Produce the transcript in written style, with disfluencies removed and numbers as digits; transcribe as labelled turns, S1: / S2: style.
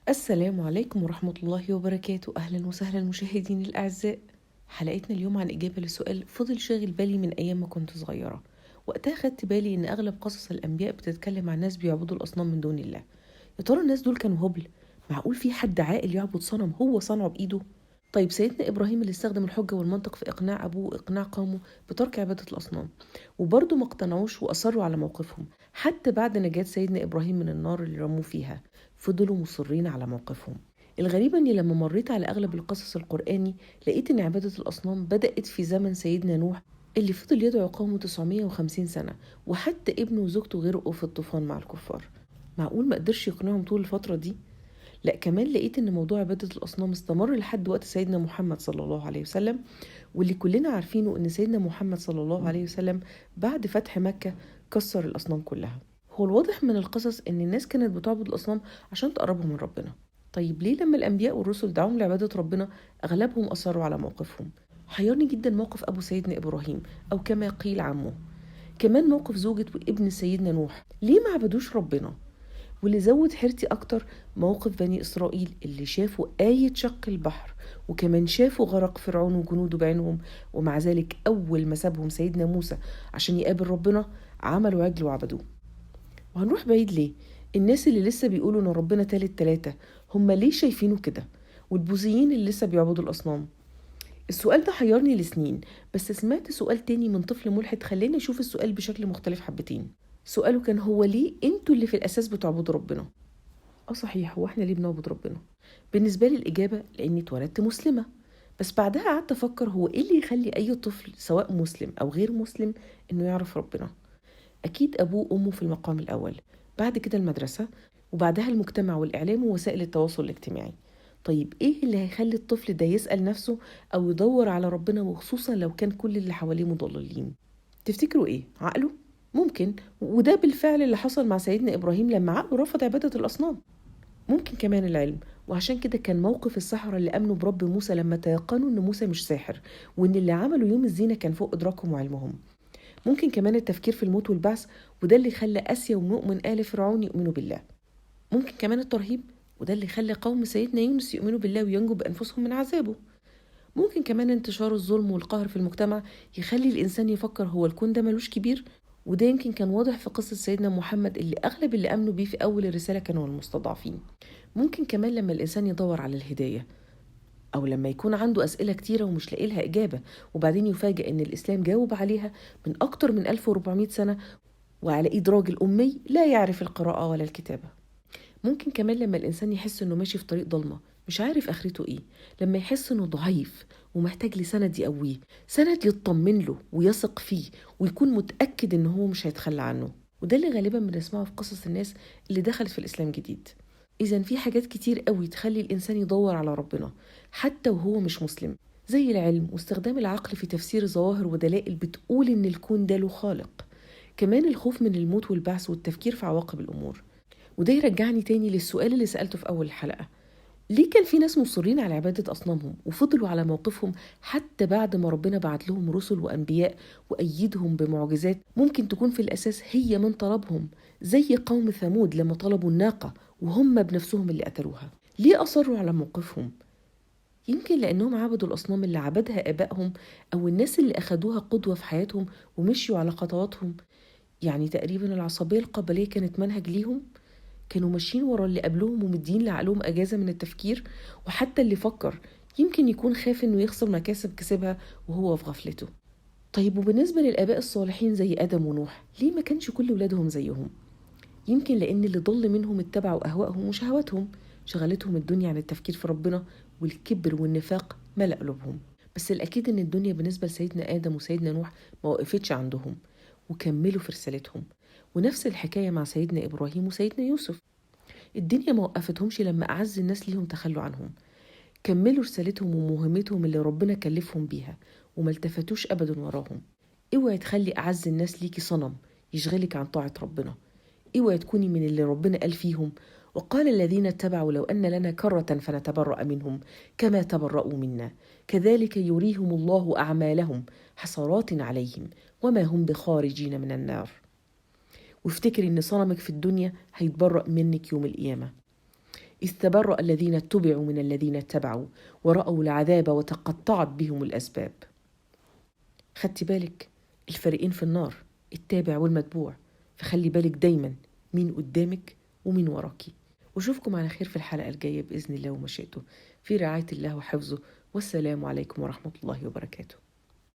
S1: السلام عليكم ورحمة الله وبركاته. أهلا وسهلا مشاهدين الأعزاء. حلقتنا اليوم عن إجابة لسؤال فضل شاغل بالي من أيام ما كنت صغيرة، وقتها خدت بالي إن أغلب قصص الأنبياء بتتكلم عن ناس بيعبدوا الأصنام من دون الله. يا ترى الناس دول كانوا هبل؟ معقول في حد عاقل يعبد صنم هو صنعه بإيده؟ طيب سيدنا إبراهيم اللي استخدم الحجة والمنطق في إقناع أبوه وإقناع قومه بترك عبادة الأصنام، وبرضه ما اقتنعوش وأصروا على موقفهم حتى بعد نجاة سيدنا إبراهيم من النار اللي رموه فيها، فضلوا مصرين على موقفهم. الغريبة إني لما مريت على أغلب القصص القرآني لقيت إن عبادة الأصنام بدأت في زمن سيدنا نوح اللي فضل يدعو قومه 950 سنة، وحتى ابنه وزوجته غرقوا في الطوفان مع الكفار. معقول ما قدرش يقنعهم طول الفترة دي؟ لا، كمان لقيت ان موضوع عبادة الاصنام استمر لحد وقت سيدنا محمد صلى الله عليه وسلم، واللي كلنا عارفينه ان سيدنا محمد صلى الله عليه وسلم بعد فتح مكة كسر الاصنام كلها. هو الواضح من القصص ان الناس كانت بتعبد الاصنام عشان تقربهم من ربنا. طيب ليه لما الانبياء والرسل دعوهم لعبادة ربنا اغلبهم اصروا على موقفهم؟ حيرني جدا موقف ابو سيدنا ابراهيم، او كما قيل عمه. كمان موقف زوجة وابن سيدنا نوح، ليه ما عبدوش ربنا؟ واللي زود حيرتي أكتر موقف بني إسرائيل اللي شافوا آية شق البحر، وكمان شافوا غرق فرعون وجنوده بعينهم، ومع ذلك أول ما سابهم سيدنا موسى عشان يقابل ربنا عملوا عجل وعبدوه. وهنروح بعيد ليه؟ الناس اللي لسه بيقولوا إن ربنا تالت تلاتة هم ليه شايفينه كده؟ والبوذيين اللي لسه بيعبدوا الأصنام. السؤال ده حيرني لسنين، بس سمعت سؤال تاني من طفل ملحد خلاني أشوف السؤال بشكل مختلف حبتين. سؤاله كان هو ليه انتوا اللي في الأساس بتعبدوا ربنا؟ صحيح، هو احنا ليه بنعبد ربنا؟ بالنسبة لي الإجابة لأني اتولدت مسلمة. بس بعدها قعدت أفكر هو إيه اللي يخلي أي طفل سواء مسلم أو غير مسلم إنه يعرف ربنا؟ أكيد أبوه وأمه في المقام الأول، بعد كده المدرسة، وبعدها المجتمع والإعلام ووسائل التواصل الاجتماعي. طيب إيه اللي هيخلي الطفل ده يسأل نفسه أو يدور على ربنا، وخصوصا لو كان كل اللي حواليه مضللين؟ تفتكروا إيه؟ عقله؟ ممكن، وده بالفعل اللي حصل مع سيدنا إبراهيم لما عقله رفض عبادة الأصنام. ممكن كمان العلم، وعشان كده كان موقف السحرة اللي آمنوا برب موسى لما تيقنوا إن موسى مش ساحر، وإن اللي عمله يوم الزينة كان فوق إدراكهم وعلمهم. ممكن كمان التفكير في الموت والبعث، وده اللي خلى آسيا ومؤمن آل فرعون يؤمنوا بالله. ممكن كمان الترهيب، وده اللي خلى قوم سيدنا يونس يؤمنوا بالله وينجوا بأنفسهم من عذابه. ممكن كمان انتشار الظلم والقهر في المجتمع يخلي الإنسان يفكر هو الكون ده ملوش كبير، وده يمكن كان واضح في قصة سيدنا محمد اللي أغلب اللي آمنوا بيه في أول الرسالة كانوا المستضعفين. ممكن كمان لما الإنسان يدور على الهداية، أو لما يكون عنده أسئلة كتيرة ومش لاقي لها إجابة، وبعدين يفاجئ إن الإسلام جاوب عليها من أكتر من 1400 سنة وعلى إيد راجل أمي لا يعرف القراءة ولا الكتابة. ممكن كمان لما الإنسان يحس إنه ماشي في طريق ضلمة مش عارف آخرته إيه، لما يحس إنه ضعيف ومحتاج لسند يقويه، سند يطمن له ويثق فيه ويكون متأكد إنه هو مش هيتخلى عنه. وده اللي غالبا بنسمعه في قصص الناس اللي دخلت في الإسلام جديد. إذا في حاجات كتير قوي تخلي الإنسان يدور على ربنا حتى وهو مش مسلم، زي العلم واستخدام العقل في تفسير ظواهر ودلائل بتقول إن الكون ده له خالق. كمان الخوف من الموت والبعث والتفكير في عواقب الأمور. وده يرجعني تاني للسؤال اللي سألته في أول الحلقة، ليه كان في ناس مصرين على عبادة أصنامهم وفضلوا على موقفهم حتى بعد ما ربنا بعت لهم رسل وأنبياء وأيدهم بمعجزات ممكن تكون في الأساس هي من طلبهم، زي قوم ثمود لما طلبوا الناقة وهم بنفسهم اللي قتلوها؟ ليه أصروا على موقفهم؟ يمكن لأنهم عبدوا الأصنام اللي عبدها آبائهم، أو الناس اللي أخدوها قدوة في حياتهم ومشيوا على خطواتهم. يعني تقريبا العصبية القبلية كانت منهج ليهم، كانوا ماشيين ورا اللي قبلهم ومدين لعقلهم أجازة من التفكير. وحتى اللي فكر يمكن يكون خاف إنه يخسر مكاسب كسبها وهو في غفلته. طيب وبالنسبة للآباء الصالحين زي آدم ونوح، ليه ما كانش كل ولادهم زيهم؟ يمكن لأن اللي ضل منهم اتبعوا أهوائهم وشهواتهم، شغلتهم الدنيا عن التفكير في ربنا، والكبر والنفاق ملأ قلوبهم. بس الأكيد إن الدنيا بالنسبة لسيدنا آدم وسيدنا نوح ما وقفتش عندهم، وكملوا في رسالتهم. ونفس الحكاية مع سيدنا إبراهيم وسيدنا يوسف، الدنيا ما وقفتهمش لما أعز الناس ليهم تخلوا عنهم، كملوا رسالتهم ومهمتهم اللي ربنا كلفهم بيها وما التفتوش أبدا وراهم. اوعي تخلي أعز الناس ليكي صنم يشغلك عن طاعة ربنا. اوعي تكوني من اللي ربنا قال فيهم وقال الذين اتبعوا لو أن لنا كرة فنتبرأ منهم كما تبرأوا منا كذلك يريهم الله أعمالهم حسرات عليهم وما هم بخارجين من النار. وافتكري إن صنمك في الدنيا هيتبرأ منك يوم القيامة. إذ تبرأ الذين اتبعوا من الذين اتبعوا ورأوا العذاب وتقطعت بهم الأسباب. خدتي بالك؟ الفريقين في النار، التابع والمتبوع، فخلي بالك دايما مين قدامك ومين وراكي. واشوفكم على خير في الحلقة الجاية بإذن الله ومشيئته، في رعاية الله وحفظه، والسلام عليكم ورحمة الله وبركاته.